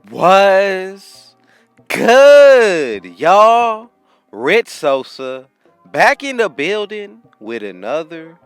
Was good, y'all? Rich Sosa back in the building with another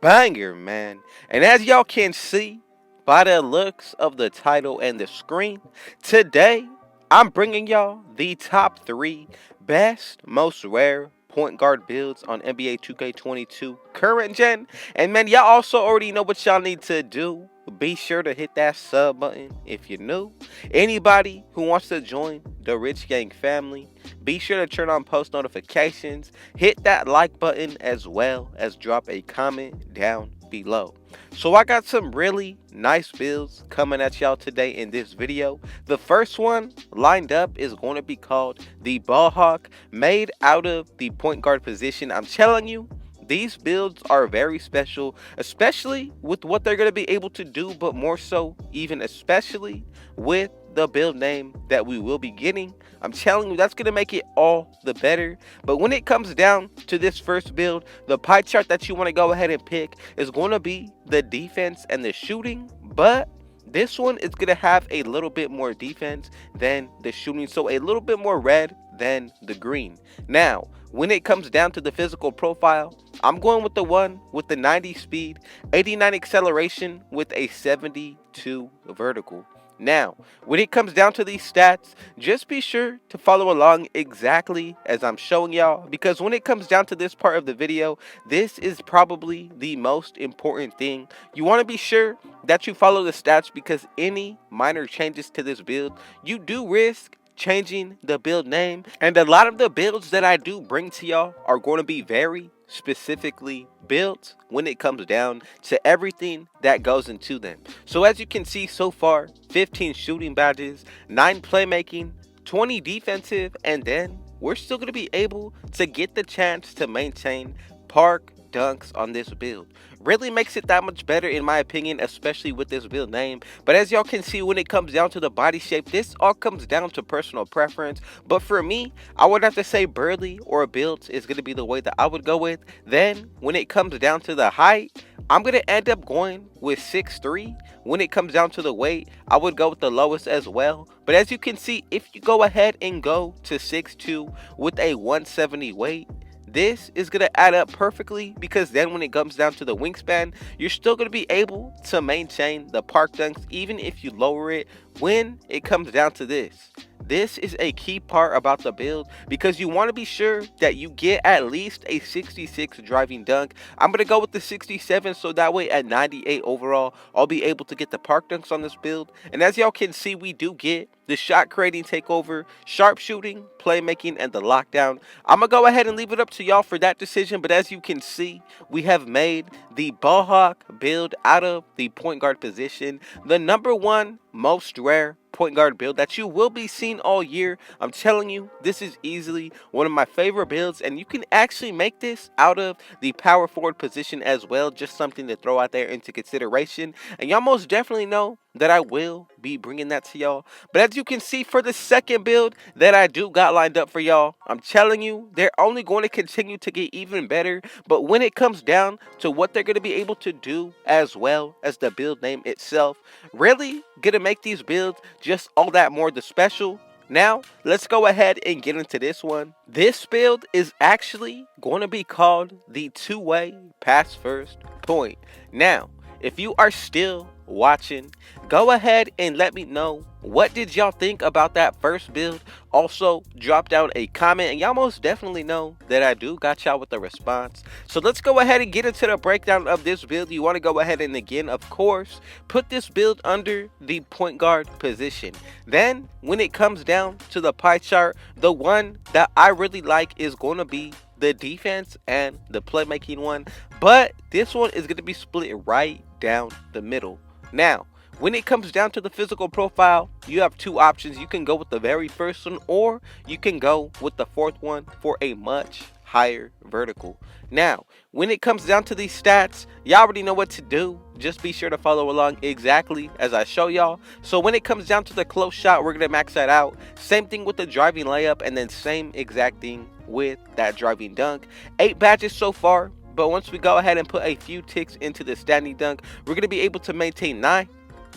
banger, man. And as y'all can see by the looks of the title and the screen, today I'm bringing y'all the top 3 best, most rare point guard builds on NBA 2K22 current gen. And man, y'all also already know what y'all need to do. Be sure to hit that sub button if you're new. Anybody who wants to join the Rich Gang family, be sure to turn on post notifications, hit that like button as well as drop a comment down below. So I got some really nice builds coming at y'all today in this video. The first one lined up is going to be called the Ball Hawk, made out of the point guard position. I'm telling you, these builds are very special, especially with what they're going to be able to do, but more so even especially with the build name that we will be getting. I'm telling you, that's going to make it all the better. But when it comes down to this first build, the pie chart that you want to go ahead and pick is going to be the defense and the shooting, but this one is going to have a little bit more defense than the shooting, so a little bit more red than the green. Now, when it comes down to the physical profile, I'm going with the one with the 90 speed, 89 acceleration with a 72 vertical. Now, when it comes down to these stats, just be sure to follow along exactly as I'm showing y'all, because when it comes down to this part of the video, this is probably the most important thing. You want to be sure that you follow the stats, because any minor changes to this build, you do risk changing the build name. And a lot of the builds that I do bring to y'all are going to be very specifically built when it comes down to everything that goes into them. So as you can see so far, 15 shooting badges, 9 playmaking, 20 defensive, and then we're still going to be able to get the chance to maintain park dunks on this build. Really makes it that much better in my opinion, especially with this build name. But as y'all can see, when it comes down to the body shape, this all comes down to personal preference. But for me, I would have to say Burley or built is going to be the way that I would go with. Then when it comes down to the height, I'm going to end up going with 6'3". When it comes down to the weight, I would go with the lowest as well. But as you can see, if you go ahead and go to 6'2" with a 170 weight, this is going to add up perfectly, because then when it comes down to the wingspan, you're still going to be able to maintain the park dunks even if you lower it. When it comes down to this is a key part about the build, because you want to be sure that you get at least a 66 driving dunk. I'm going to go with the 67, so that way at 98 overall, I'll be able to get the park dunks on this build. And as y'all can see, we do get the shot creating takeover, sharpshooting, playmaking, and the lockdown. I'm going to go ahead and leave it up to y'all for that decision, but as you can see, we have made the Ball Hawk build out of the point guard position, the #1 most rare point guard build that you will be seeing all year. I'm telling you, this is easily one of my favorite builds, and you can actually make this out of the power forward position as well. Just something to throw out there into consideration, and y'all most definitely know that I will be bringing that to y'all. But as you can see, for the second build that I do got lined up for y'all, I'm telling you, they're only going to continue to get even better. But when it comes down to what they're going to be able to do, as well as the build name itself, really gonna make these builds just all that more the special. Now, let's go ahead and get into this one. This build is actually going to be called the two-way pass first point. Now, if you are still watching, go ahead and let me know, what did y'all think about that first build? Also, drop down a comment, and y'all most definitely know that I do got y'all with the response. So let's go ahead and get into the breakdown of this build. You want to go ahead and, again, of course, put this build under the point guard position. Then when it comes down to the pie chart, the one that I really like is going to be the defense and the playmaking one, but this one is going to be split right down the middle. Now, when it comes down to the physical profile, you have 2 options. You can go with the very first one, or you can go with the fourth one for a much higher vertical. Now, when it comes down to these stats, y'all already know what to do. Just be sure to follow along exactly as I show y'all. So when it comes down to the close shot, we're going to max that out. Same thing with the driving layup, and then same exact thing with that driving dunk. 8 badges so far, but once we go ahead and put a few ticks into the standing dunk, we're going to be able to maintain 9.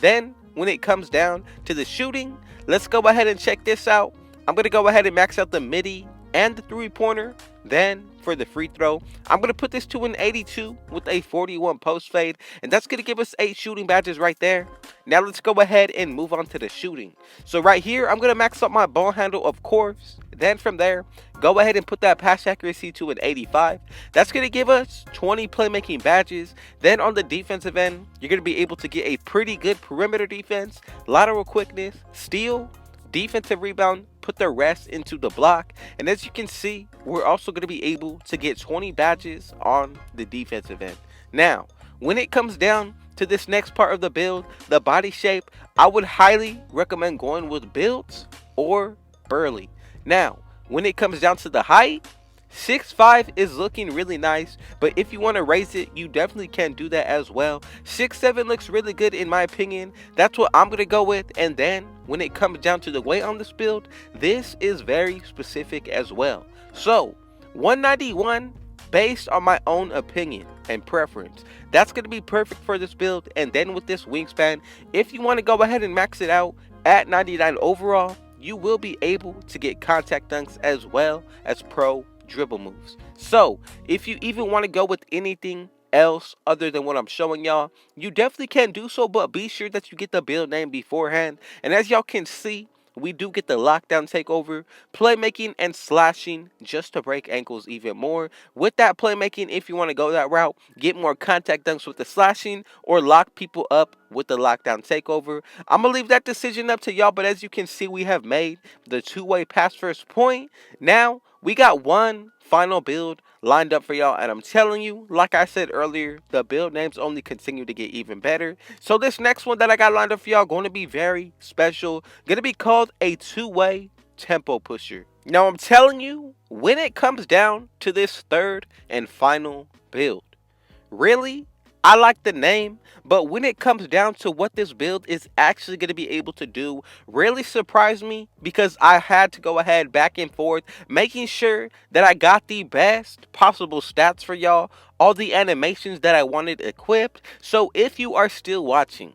Then when it comes down to the shooting, let's go ahead and check this out. I'm going to go ahead and max out the midi and the three-pointer. Then for the free throw, I'm going to put this to an 82 with a 41 post fade, and that's going to give us 8 shooting badges right there. Now let's go ahead and move on to the shooting. So right here, I'm going to max out my ball handle, of course. Then from there, go ahead and put that pass accuracy to an 85. That's going to give us 20 playmaking badges. Then on the defensive end, you're going to be able to get a pretty good perimeter defense, lateral quickness, steal, defensive rebound, put the rest into the block. And as you can see, we're also going to be able to get 20 badges on the defensive end. Now, when it comes down to this next part of the build, the body shape, I would highly recommend going with builds or burly. Now, when it comes down to the height, 6'5" is looking really nice, but if you want to raise it, you definitely can do that as well. 6'7" looks really good in my opinion. That's what I'm going to go with. And then when it comes down to the weight on this build, this is very specific as well. So 191 based on my own opinion and preference. That's going to be perfect for this build. And then with this wingspan, if you want to go ahead and max it out at 99 overall, you will be able to get contact dunks as well as pro dribble moves. So if you even want to go with anything else other than what I'm showing y'all, you definitely can do so, but be sure that you get the build name beforehand. And as y'all can see, we do get the lockdown takeover, playmaking, and slashing just to break ankles even more. With that playmaking, if you want to go that route, get more contact dunks with the slashing or lock people up with the lockdown takeover. I'm going to leave that decision up to y'all, but as you can see, we have made the two-way pass first point. Now, we got one final build lined up for y'all, and I'm telling you, like I said earlier, the build names only continue to get even better. So this next one that I got lined up for y'all going to be very special, going to be called a two-way tempo pusher. Now I'm telling you, when it comes down to this third and final build, really, I like the name, but when it comes down to what this build is actually going to be able to do, really surprised me, because I had to go ahead back and forth, making sure that I got the best possible stats for y'all, all the animations that I wanted equipped. So if you are still watching,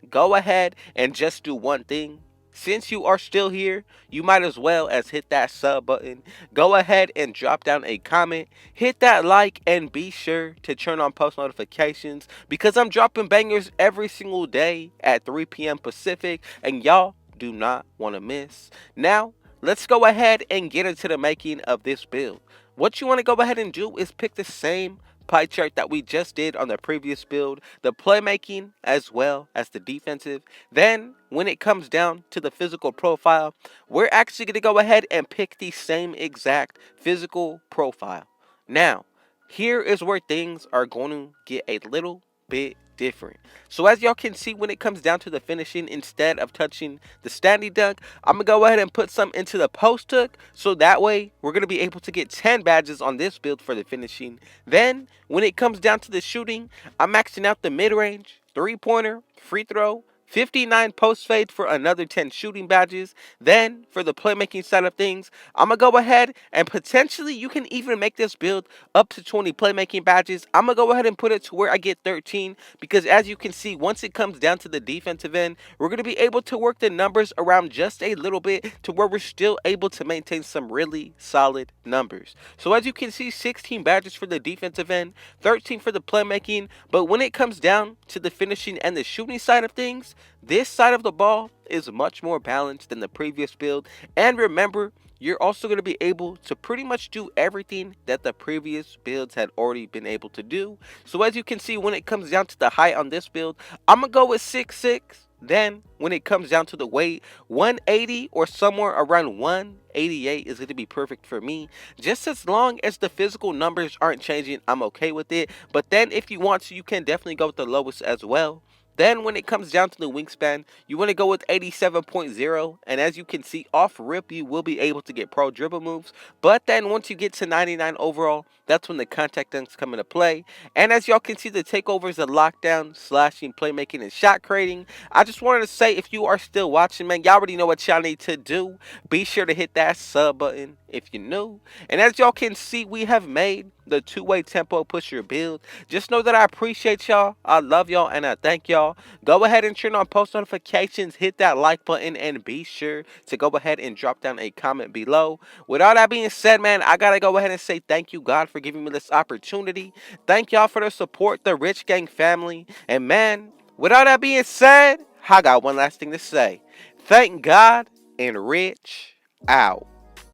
go ahead and just do one thing. Since you are still here, you might as well as hit that sub button. Go ahead and drop down a comment, hit that like, and be sure to turn on post notifications, because I'm dropping bangers every single day at 3 p.m. Pacific, and y'all do not want to miss. Now, let's go ahead and get into the making of this build. What you want to go ahead and do is pick the same pie chart that we just did on the previous build, the playmaking as well as the defensive. Then when it comes down to the physical profile, we're actually going to go ahead and pick the same exact physical profile. Now, here is where things are going to get a little bit different. So as y'all can see, when it comes down to the finishing, instead of touching the standing dunk, I'm gonna go ahead and put some into the post hook, so that way we're gonna be able to get 10 badges on this build for the finishing. Then when it comes down to the shooting, I'm maxing out the mid-range, three-pointer, free throw, 59 post fade for another 10 shooting badges. Then for the playmaking side of things, I'm gonna go ahead and potentially you can even make this build up to 20 playmaking badges. I'm gonna go ahead and put it to where I get 13, because as you can see, once it comes down to the defensive end, we're gonna be able to work the numbers around just a little bit to where we're still able to maintain some really solid numbers. So as you can see, 16 badges for the defensive end, 13 for the playmaking. But when it comes down to the finishing and the shooting side of things, this side of the ball is much more balanced than the previous build. And remember, you're also going to be able to pretty much do everything that the previous builds had already been able to do. So as you can see, when it comes down to the height on this build, I'm going to go with 6'6". Then when it comes down to the weight, 180 or somewhere around 188 is going to be perfect for me. Just as long as the physical numbers aren't changing, I'm okay with it. But then if you want to, you can definitely go with the lowest as well. Then when it comes down to the wingspan, you want to go with 87.0, and as you can see, off rip you will be able to get pro dribble moves. But then once you get to 99 overall, that's when the contact dunks come into play. And as y'all can see, the takeovers are lockdown, slashing, playmaking, and shot creating. I just wanted to say, if you are still watching, man, y'all already know what y'all need to do. Be sure to hit that sub button. if you're new. And as y'all can see, we have made the two-way tempo pusher build. Just know that I appreciate y'all, I love y'all, and I thank y'all. Go ahead and turn on post notifications, hit that like button, and be sure to go ahead and drop down a comment below. With all that being said, man, I gotta go ahead and say thank you, God, for giving me this opportunity. Thank y'all for the support, the Rich Gang family. And man, with all that being said, I got one last thing to say. Thank God and Rich out.